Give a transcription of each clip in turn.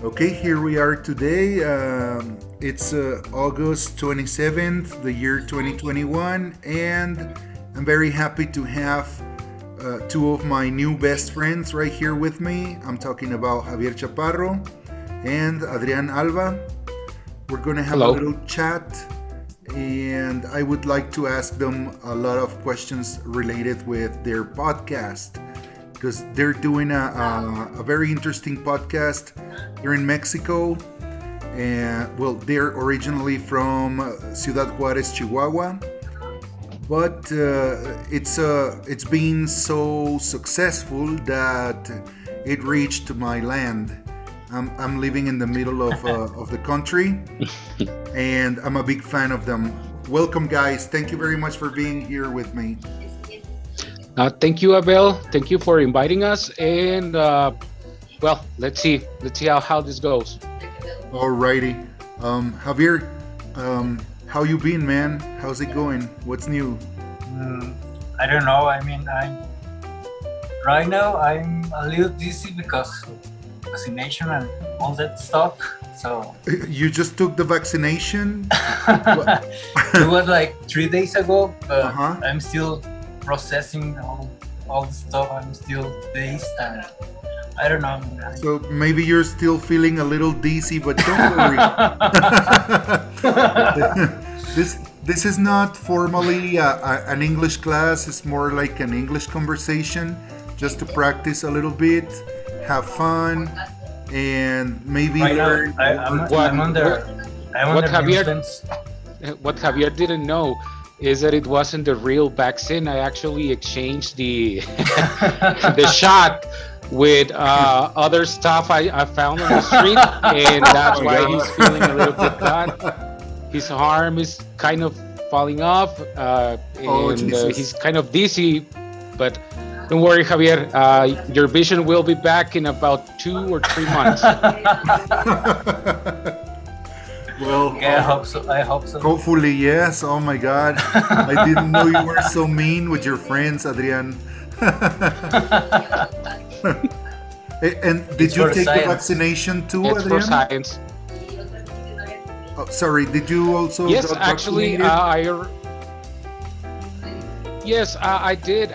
Okay, here we are today. It's August 27th, the year 2021, and I'm very happy to have two of my new best friends right here with me. I'm talking about Javier Chaparro and Adrian Alba. We're going to have a Hello. little chat, and I would like to ask them a lot of questions related with their podcast because they're doing a very interesting podcast here in Mexico. And well, they're originally from Ciudad Juarez, Chihuahua, but it's been so successful that it reached my land. I'm living in the middle of the country, and I'm a big fan of them. Welcome, guys. Thank you very much for being here with me. Thank you, Abel. Thank you for inviting us. And well, let's see how this goes. Alrighty, Javier, how you been, man? How's it going? What's new? Mm, I don't know. I mean, right now I'm a little dizzy because of vaccination and all that stuff. So You just took the vaccination? it was like 3 days ago, but Uh-huh. I'm still processing all the stuff. I'm still dazed and I don't know. So maybe you're still feeling a little dizzy, but don't worry. This is not formally an English class. It's more like an English conversation, just to practice a little bit, have fun, and maybe Right now, learn. I'm under. I'm what under the Javier- influence. What Javier didn't know is that it wasn't the real vaccine. I actually exchanged the the shot with other stuff I found on the street, and that's Oh, why God. he's feeling a little bit bad. His arm is kind of falling off, Oh, and Jesus. he's kind of dizzy. But don't worry, Javier. Your vision will be back in about 2 or 3 months. Well, Yeah, I hope so. I hope so. hopefully, yes. Oh my God. I didn't know you were so mean with your friends, Adrian. And did It's you for take the science. vaccination too, It's for Adrian? science. Oh, sorry, did you also Yes, got actually, vaccinated? yes, I did.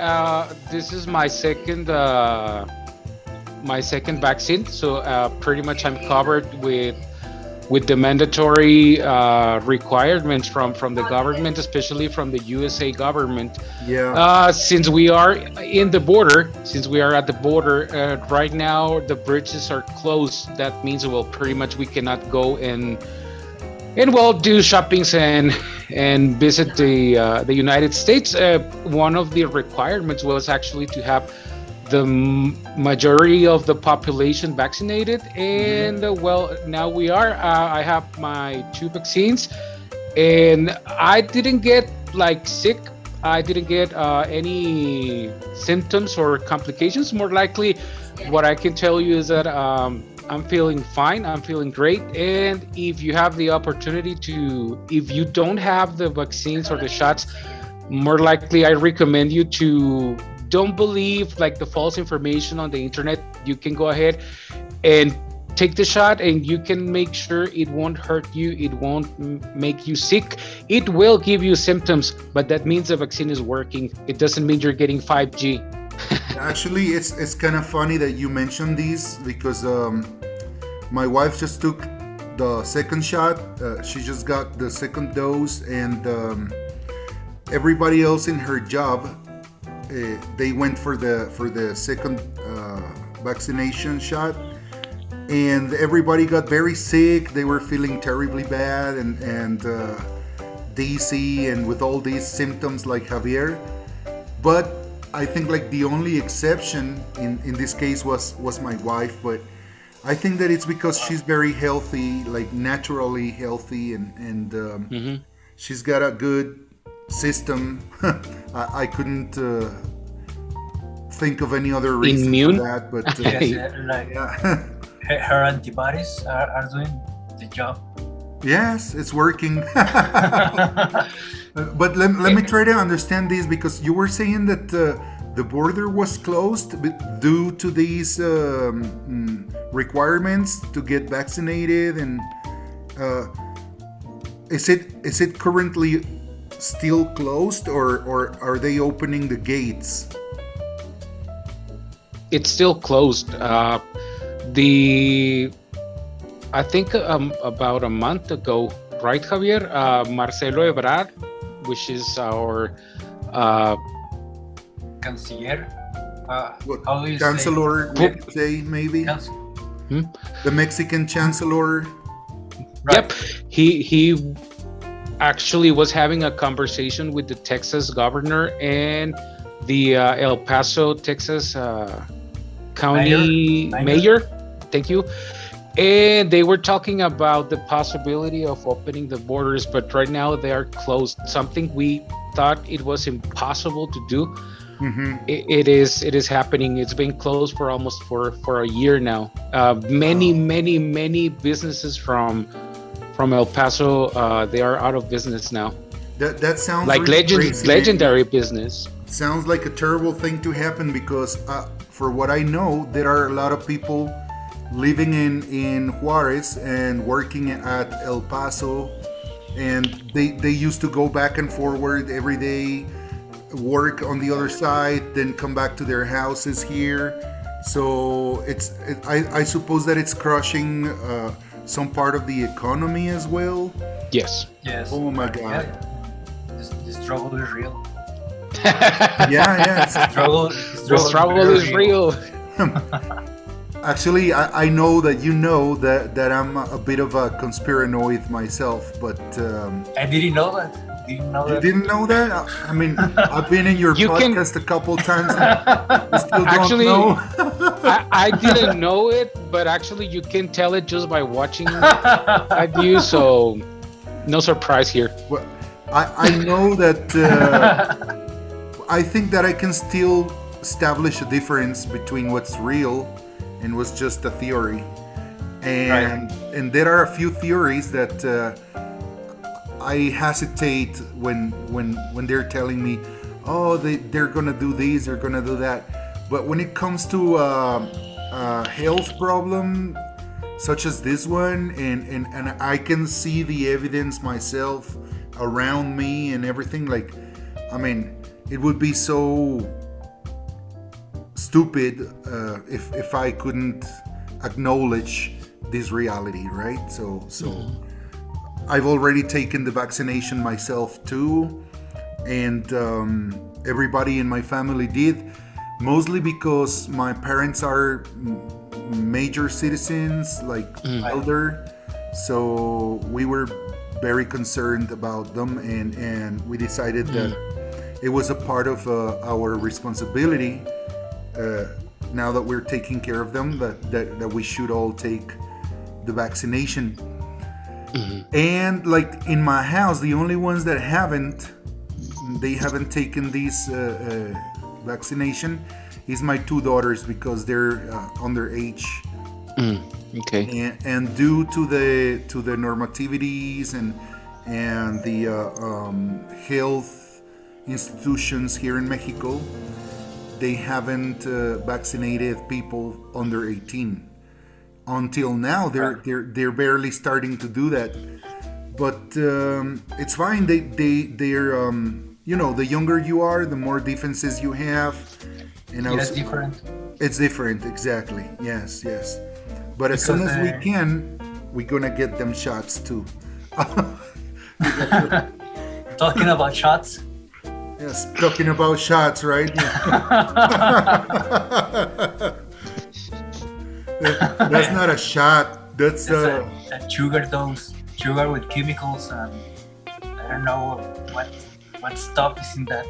This is my second vaccine, so pretty much I'm covered with the mandatory requirements from the government, especially from the USA government. Yeah. Since we are since we are at the border right now, the bridges are closed. That means, well, pretty much we cannot go and well do shoppings and visit the United States. One of the requirements was actually to have the majority of the population vaccinated, and well, now we are. I have my 2 vaccines, and I didn't get like sick. I didn't get any symptoms or complications. More likely, what I can tell you is that I'm feeling fine. I'm feeling great. And if you have the opportunity if you don't have the vaccines or the shots, more likely I recommend you to don't believe like the false information on the internet. You can go ahead and take the shot, and you can make sure it won't hurt you. It won't make you sick. It will give you symptoms, but that means the vaccine is working. It doesn't mean you're getting 5G. Actually, it's kind of funny that you mentioned these because my wife just took the second shot. She just got the second dose, and everybody else in her job, they went for the second vaccination shot, and everybody got very sick. They were feeling terribly bad and dizzy, and with all these symptoms like Javier. But I think like the only exception in this case was my wife, but I think that it's because she's very healthy, like naturally healthy, and Hmm. she's got a good system. I couldn't think of any other reason Immune? for that, but Yes, like yeah. her antibodies are doing the job. Yes, it's working. But let me try to understand this because you were saying that the border was closed due to these requirements to get vaccinated, and uh, is it currently still closed, or are they opening the gates? It's still closed. The I think about a month ago, right, Javier? Marcelo Ebrard, which is our Canciller. What, How do you chancellor? say? We could say maybe Hmm? the Mexican chancellor. Right. Yep, he actually was having a conversation with the Texas governor and the El Paso, Texas county mayor. Thank you. And they were talking about the possibility of opening the borders, but right now they are closed. Something we thought it was impossible to do. Mm-hmm. It is happening. It's been closed for almost for a year now. Many businesses from El Paso, they are out of business now. That sounds Like really crazy, man. legendary business. Sounds like a terrible thing to happen because, for what I know, there are a lot of people living in Juarez and working at El Paso, and they used to go back and forward every day, work on the other side, then come back to their houses here. So I suppose that it's crushing some part of the economy as well. Yes. Yes. Oh my Yeah, God. yeah. The struggle is real. Yeah. The struggle is real. Actually, I know that you know that I'm a bit of a conspiranoid myself, but I didn't know that. Didn't know you that. didn't know that? I mean, I've been in your You can- podcast a couple times. And I still don't Actually, know. I didn't know it, but actually you can tell it just by watching you. So no surprise here. Well, I know that I think that I can still establish a difference between what's real and what's just a theory. And there are a few theories that I hesitate when they're telling me, oh, they're gonna do this, they're gonna do that. But when it comes to a health problem such as this one, and I can see the evidence myself around me and everything, like, I mean, it would be so stupid if I couldn't acknowledge this reality, right? So I've already taken the vaccination myself too, and everybody in my family did, mostly because my parents are major citizens, like elder, so we were very concerned about them, and we decided that it was a part of our responsibility, now that we're taking care of them, that we should all take the vaccination. And like in my house, the only ones that haven't taken this vaccination is my two daughters, because they're underage. Okay. And due to the normativities and the health institutions here in Mexico, they haven't vaccinated people under 18. Until now, they're barely starting to do that. But it's fine. They're the younger you are, the more defenses you have. And It's different. It's different, exactly. Yes. But as soon as we can, we're gonna get them shots too. Talking about shots. Yes, talking about shots, right? That's not a shot. That's a sugar dose. Sugar with chemicals, and I don't know what stuff is in that.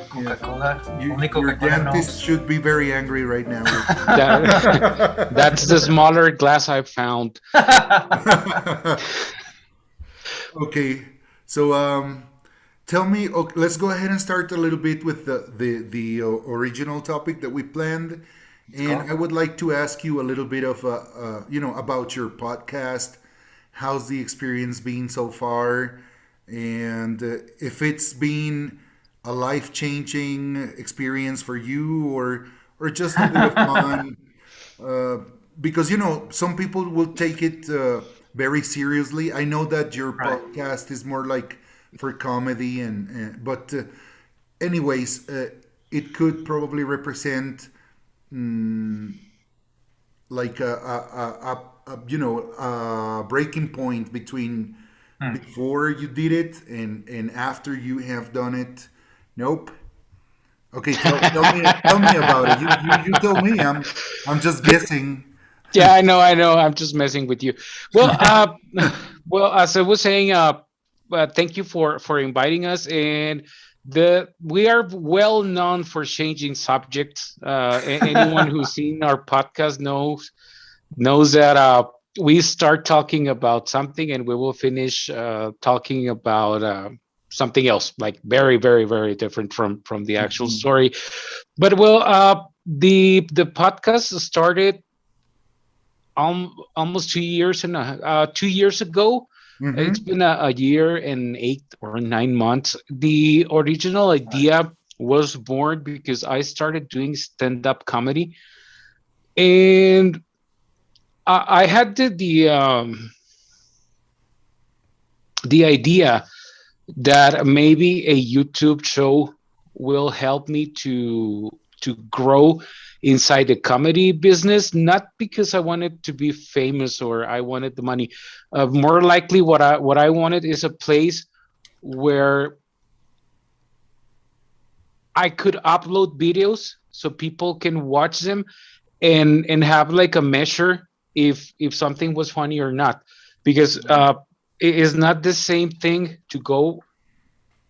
Coca-Cola. Only your Coca-Cola dentist knows. should be very angry right now. That's the smaller glass I found. Okay, so tell me. Okay, let's go ahead and start a little bit with the original topic that we planned, and I would like to ask you a little bit of about your podcast. How's the experience been so far, and if it's been a life changing experience for you, or just a bit of fun? Uh, because some people will take it very seriously. I know that your Right. podcast is more like for comedy, but anyways, it could probably represent like a breaking point between Hmm. before you did it and after you have done it. Nope. Okay, tell me about it. You tell me. I'm just guessing. Yeah, I know. I'm just messing with you. Well, well, as I was saying, thank you for inviting us, and the we are well known for changing subjects. Anyone who's seen our podcast knows that we start talking about something and we will finish talking about something else, like very, very, very different from the actual Mhm. story. But well, the podcast started almost 2 years and 2 years ago. It's Mhm. been a year and 8 or 9 months. The original Right. idea was born because I started doing stand-up comedy, and I had the idea that maybe a YouTube show will help me to grow inside the comedy business, not because I wanted to be famous or I wanted the money. More likely, what I wanted is a place where I could upload videos so people can watch them and have like a measure if something was funny or not, because Right. it is not the same thing to go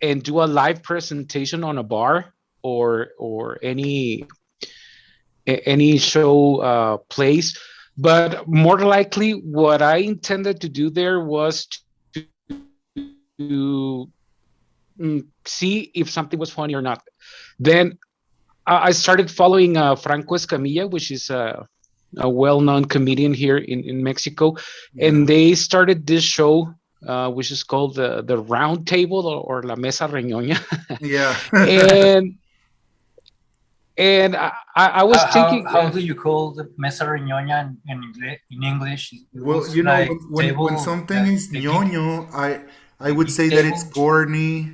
and do a live presentation on a bar or any show place. But more likely what I intended to do there was to see if something was funny or not. Then I started following Franco Escamilla, which is a well-known comedian here in Mexico, Yeah. and they started this show, which is called the Round Table, or La Mesa Reñoña. Yeah. and I was thinking, How do you call the mesa reñoña in English? It Well, was like when something is the big ñoño, I the would big say that it's table. corny,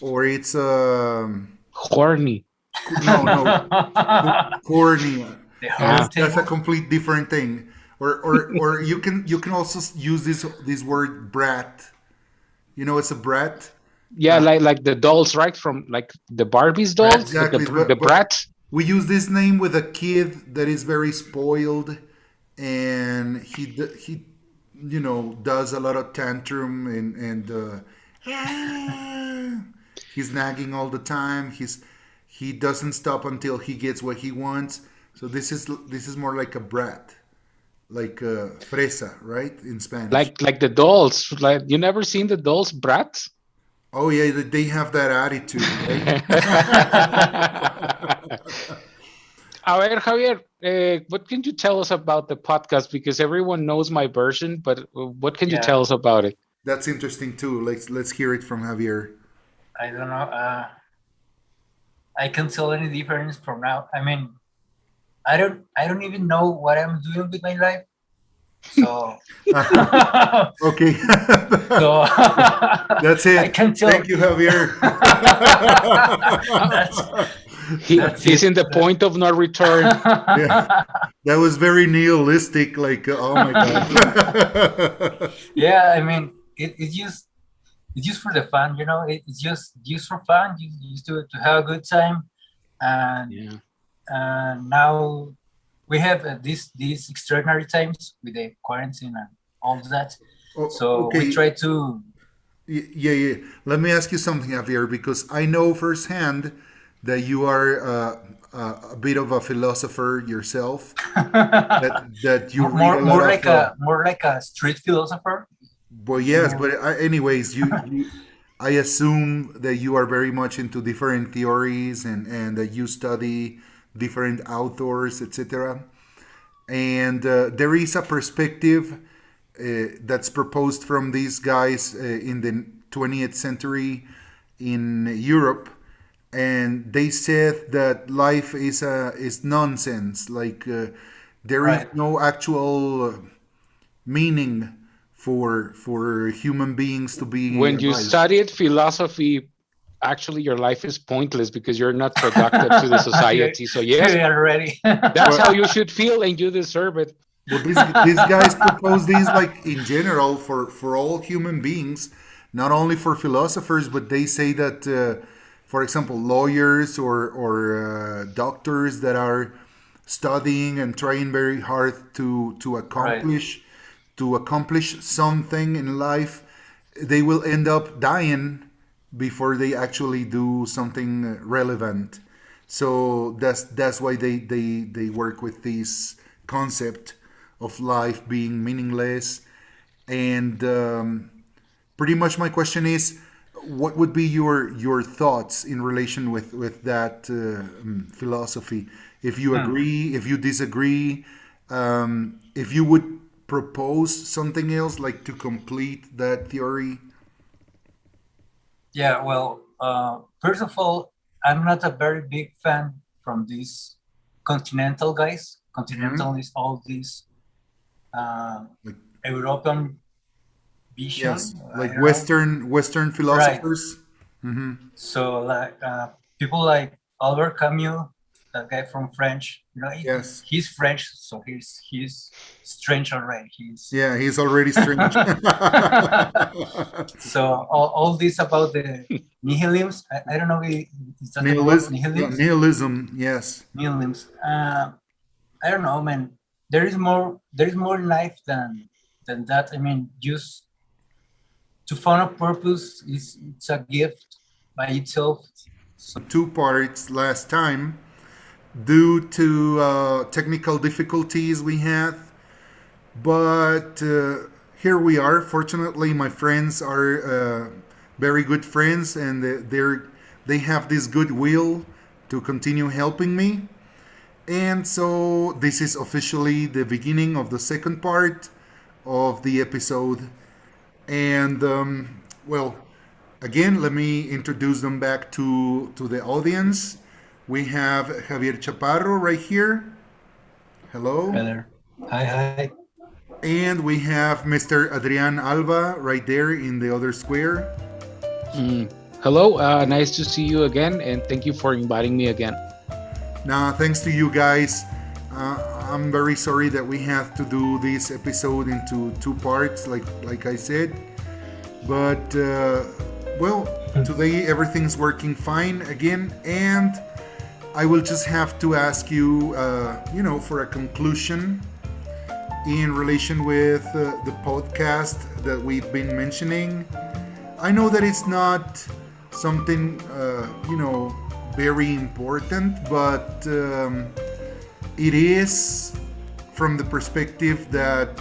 or it's horny. no, no, corny. The Ah, whole That's a table. complete different thing. Or you can also use this word brat. It's a brat. yeah, like the dolls, right? From like the Barbie's dolls, Brats. the Exactly, the but brats. we use this name with a kid that is very spoiled, and he does a lot of tantrum and he's nagging all the time. He doesn't stop until he gets what he wants. So this is more like a brat, like fresa, right, in Spanish. Like the dolls. Like, you never seen the dolls brats? Oh yeah, they have that attitude, right? A ver, Javier, what can you tell us about the podcast? Because everyone knows my version, but what can you Yeah, tell us about it? That's interesting too. Let's hear it from Javier. I don't know. I can't tell any difference from now. I mean, I don't even know what I'm doing with my life. So Okay. so That's I it. can tell. Thank you, Javier. that's that's He's it. in the point of no return. Yeah, that was very nihilistic. Like, oh my god. Yeah, I mean, it's just for the fun, you know. It's just for fun. You just do it to have a good time, and Yeah. now we have these extraordinary times with the quarantine and all that. So we Okay. try to. Yeah, yeah. Let me ask you something, Javier, because I know firsthand that you are a bit of a philosopher yourself. That you read a lot of. More like a street philosopher. Well, yes, but anyways, I assume that you are very much into different theories and that you study different authors, etc. And there is a perspective that's proposed from these guys in the 20th century in Europe and they said that life is nonsense. Like there is Right. no actual meaning for human beings to be When you alive. studied philosophy, actually your life is pointless because you're not productive to the you, society. So yes, you are ready. that's Well, how you should feel, and you deserve it. well, these guys propose these like in general for all human beings, not only for philosophers, but they say that, for example, lawyers or doctors that are studying and trying very hard Right. to accomplish something in life, they will end up dying before they actually do something relevant. So that's why they work with this concept of life being meaningless. And pretty much my question is, what would be your thoughts in relation with that philosophy? If you Hmm. agree, if you disagree, if you would propose something else like to complete that theory. Yeah, well, first of all, I'm not a very big fan from these continental guys. Hmm. Continental is all these uh, Like European yes, vision. I like don't know. Western Right. philosophers. Hmm. So like people like Albert Camus, that guy from French, Yes. he's French, so he's strange already. He's Yeah, he's already strange. so all this about the nihilism. I don't know if is that the word Nihilism. Yeah, nihilism. nihilism. Yes. Nihilism. I don't know, man. There is more. There is more in life than that. I mean, just to find a purpose is it's a gift by itself. So Two parts last time due to technical difficulties we had, but here we are. Fortunately, my friends are very good friends, and they have this goodwill to continue helping me. And so this is officially the beginning of the second part of the episode. And well, again, let me introduce them back to the audience. We have Javier Chaparro right here. Hello. brother, hi hi. And we have Mr. Adrian Alba right there in the other square. Mm. Hello, nice to see you again, and thank you for inviting me again. Now, thanks to you guys. I'm very sorry that we have to do this episode into two parts, like I said. But well, today everything's working fine again, and I will just have to ask you, for a conclusion in relation with the podcast that we've been mentioning. I know that it's not something, very important, but it is from the perspective that,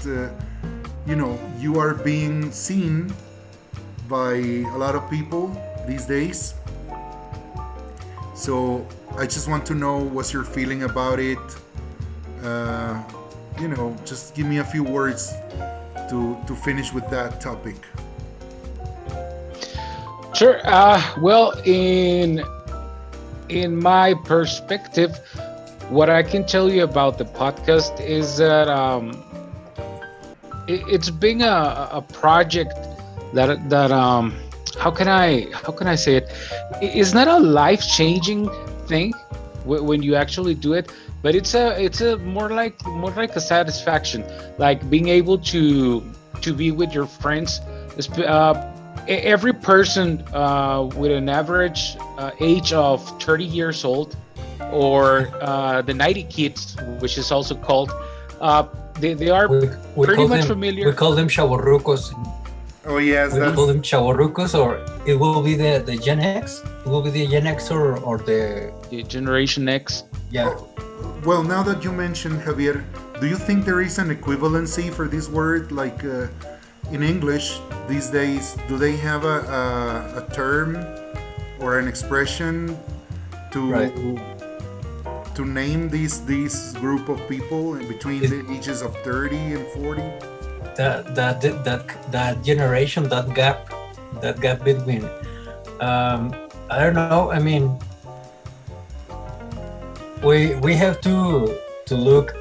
you are being seen by a lot of people these days. So I just want to know what's your feeling about it. Uh, just give me a few words to finish with that topic. Sure. Well, in my perspective, what I can tell you about the podcast is that it's being a project that how can I say it? It's not a life changing thing when you actually do it, but it's a more like a satisfaction, like being able to be with your friends. Every person with an average age of 30 years old, or the 90 kids, which is also called, they are We pretty call much them familiar. chavorrucos. Oh yes, We that's call them chavorrucos, or it will be the Gen X. It will be the Gen X or the The Generation X. yeah. well. Now that you mentioned Javier, do you think there is an equivalency for this word, like in English these days? Do they have a term or an expression to Right. to name these group of people in between Is the ages of 30 and 40? that generation, that gap between I don't know. I mean, we have to look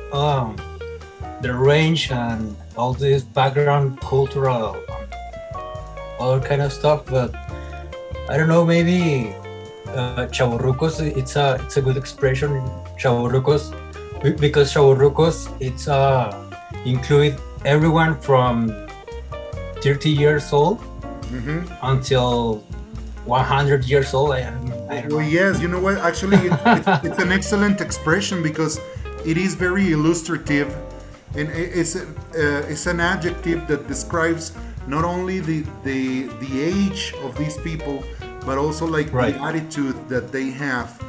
the range and all this background cultural other kind of stuff, but I don't know, maybe chavorrucos, it's a good expression, chavorrucos, because chavorrucos, it's include everyone from 30 years old until 100 years old. I don't know. Well, yes, you know what? Actually, it's an excellent expression because it is very illustrative, and it's an adjective that describes not only the age of these people, but also like Right. the attitude that they have.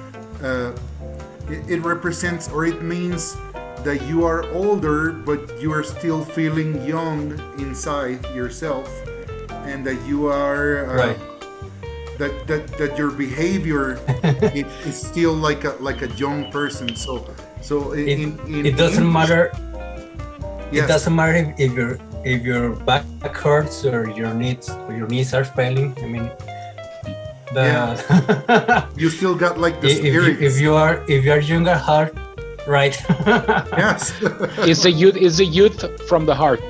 It represents, or it means that you are older, but you are still feeling young inside yourself, and that you are Right. that your behavior is still like a young person. So It doesn't matter. Yes. It doesn't matter if your back hurts or your knees are failing. I mean, You still got like the if spirit. if you are young at heart, right? Yes. It's a youth from the heart.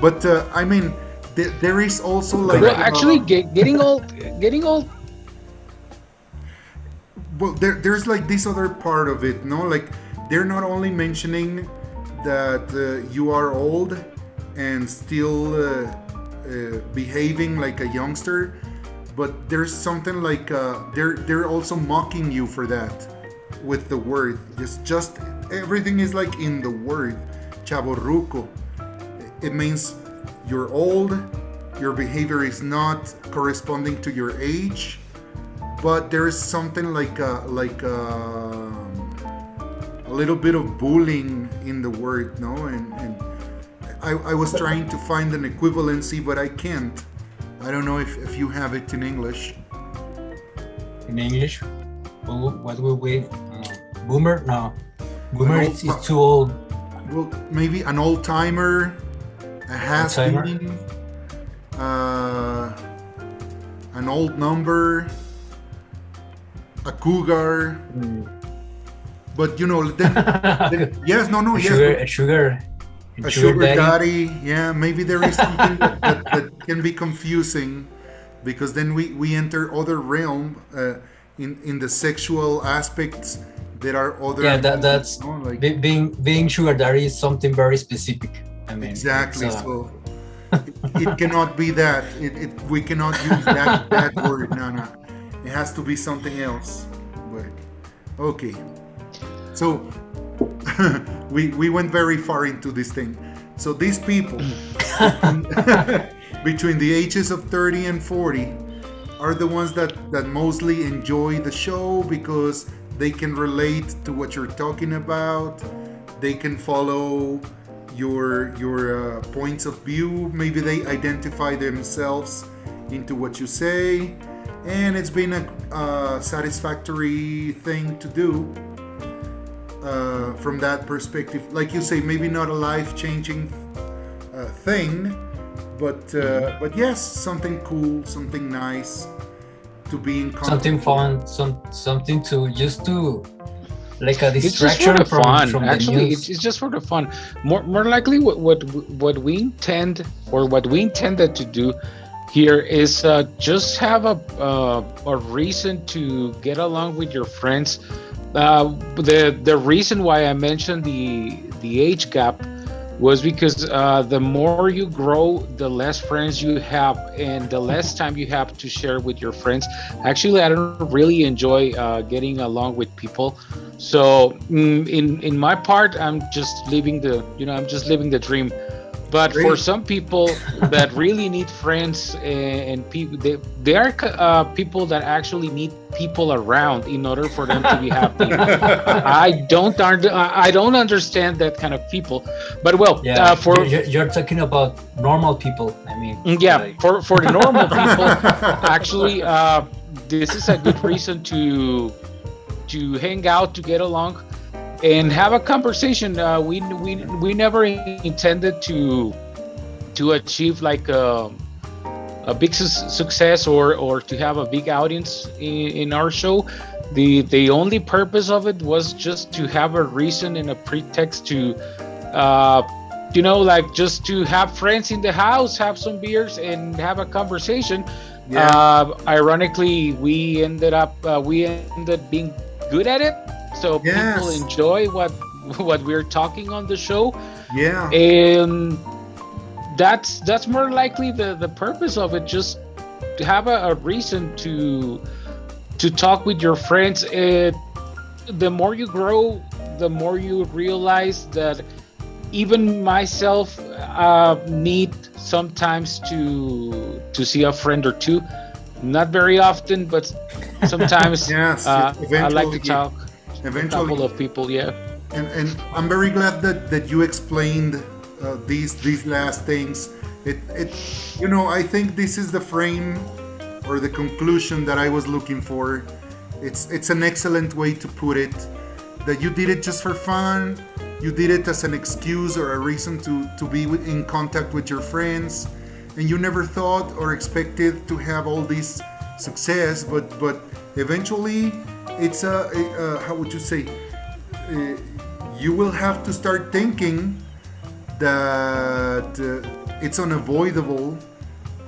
But I mean, there is also like Well, actually, getting old. well, there's like this other part of it, no? Like they're not only mentioning that you are old and still behaving like a youngster, but there's something like they're also mocking you for that with the word. Just everything is like in the word, chavorruco. It means you're old, your behavior is not corresponding to your age, but there is something like a little bit of bullying in the word, no? And I was trying to find an equivalency, but I can't. I don't know if you have it in English. In English, what will we? Boomer? No, boomer is too old. Well, maybe an old timer, a has Old-timer? been, an old number, a cougar. But you know, then yes, no, a yes, sugar a sugar daddy. Yeah, maybe there is something that can be confusing, because then we enter other realm in the sexual aspects. There are other Yeah, that's you know, like being sugar daddy is something very specific. I mean, exactly. it's, So it cannot be that. We cannot use that word. No. It has to be something else. But okay. So we went very far into this thing. So these people between the ages of 30 and 40 are the ones that mostly enjoy the show because they can relate to what you're talking about. They can follow your points of view. Maybe they identify themselves into what you say, and it's been a satisfactory thing to do. From that perspective, like you say, maybe not a life-changing thing, but yes, something cool, something nice to be in contact. something fun, something to just to like a It's just for distraction the fun. from the Actually, news. it's just for the fun. More likely, what we intend, or what we intended to do here is just have a reason to get along with your friends. The reason why I mentioned the age gap was because the more you grow, the less friends you have, and the less time you have to share with your friends. Actually, I don't really enjoy getting along with people. So in my part, I'm just living the dream. But for Great. some people that really need friends, and people, they are people that actually need people around in order for them to be happy. I don't understand that kind of people. But well, Yeah, for you're talking about normal people. I mean, yeah, like, for the normal people, actually, this is a good reason to hang out, to get along, and have a conversation. We never intended to achieve like a big success, or to have a big audience in our show. The only purpose of it was just to have a reason and a pretext to uh like just to have friends in the house, have some beers and have a conversation. Yeah. Ironically, we ended being good at it, so people Yes. enjoy what we're talking on the show. Yeah. And that's more likely the purpose of it, just to have a reason to talk with your friends. The more you grow, the more you realize that even myself need sometimes to see a friend or two. Not very often, but sometimes Yes. I like to Eventually. talk a couple Eventually. of people. Yeah, And I'm very glad that you explained these last things. It I think this is the frame or the conclusion that I was looking for. It's an excellent way to put it. That you did it just for fun. You did it as an excuse or a reason to be in contact with your friends, and you never thought or expected to have all this success. But eventually, it's a how would you say? Uh, you will have to start thinking that it's unavoidable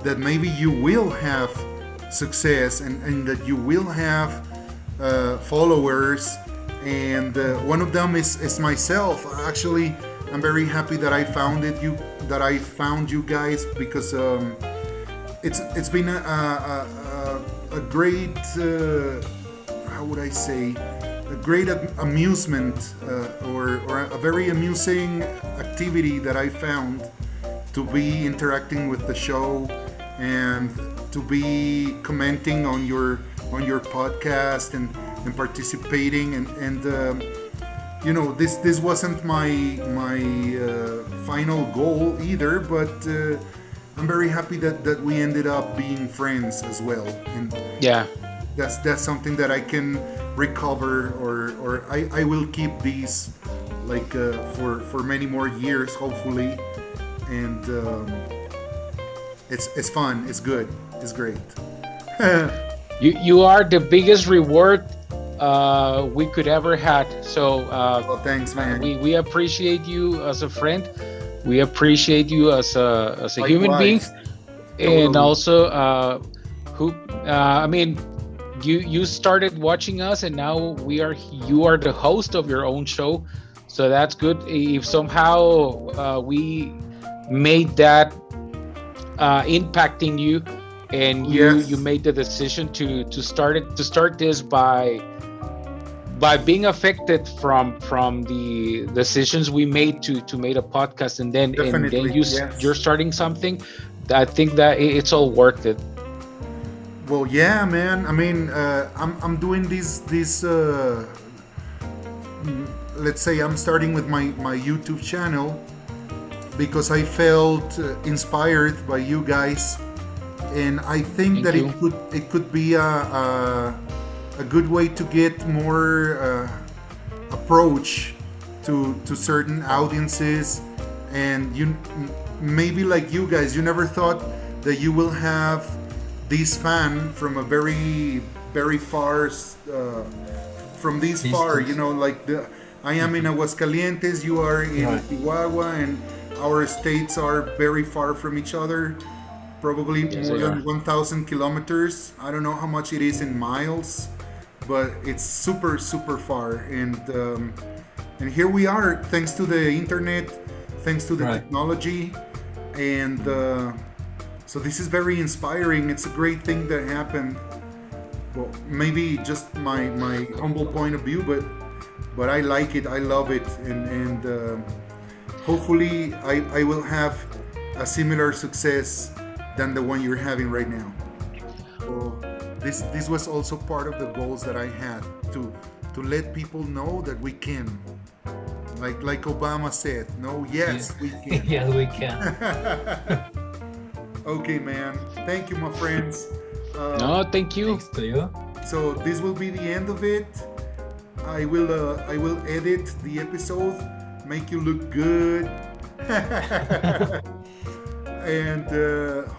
that maybe you will have success, and that you will have followers, and one of them is myself. Actually, I'm very happy that I found you guys, because it's been a great how would I say, a great amusement, or a very amusing activity that I found, to be interacting with the show, and to be commenting on your podcast, and participating, and this wasn't my final goal either, but I'm very happy that we ended up being friends as well, and yeah. that's something that I can recover, or I will keep these, like for many more years, hopefully, and it's fun, it's good, it's great. You are the biggest reward we could ever had. So Well, thanks, man. we appreciate you as a friend. We appreciate you as a human being, Likewise. and Totally. also who I mean, you started watching us, and now you are the host of your own show, so that's good. If somehow we made that impacting you, and you Yes, made the decision to start this by being affected from the decisions we made to make a podcast, and then definitely. you're Yes. starting something. I think that it's all worth it. Well, yeah, man. I mean, I'm doing this. Let's say I'm starting with my YouTube channel, because I felt inspired by you guys, and I think Thank that you. it could be a good way to get more approach to certain audiences, and maybe like you guys, you never thought that you will have this fan from a very far from this far, Distance. like I am in Aguascalientes, you are in Right. Chihuahua, and our states are very far from each other, probably Yes, more they are. than 1,000 kilometers. I don't know how much it is in miles, but it's super super far, and here we are, thanks to the internet, thanks to the Right. technology, and so this is very inspiring. It's a great thing that happened. Well, maybe just my humble point of view, but I like it, I love it, and hopefully I will have a similar success than the one you're having right now. So this was also part of the goals that I had, to let people know that we can, like Obama said, no, yes, we can. Yes, we can. Okay, man. Thank you, my friends. No, thank you. Thanks to you. So this will be the end of it. I will edit the episode, make you look good, and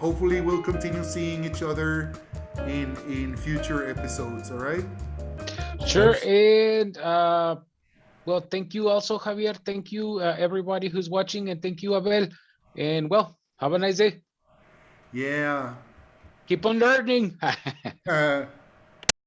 hopefully we'll continue seeing each other in future episodes. All right. Sure. And well, thank you also, Javier. Thank you, everybody who's watching, and thank you, Abel. And well, have a nice day. Yeah. Keep on learning.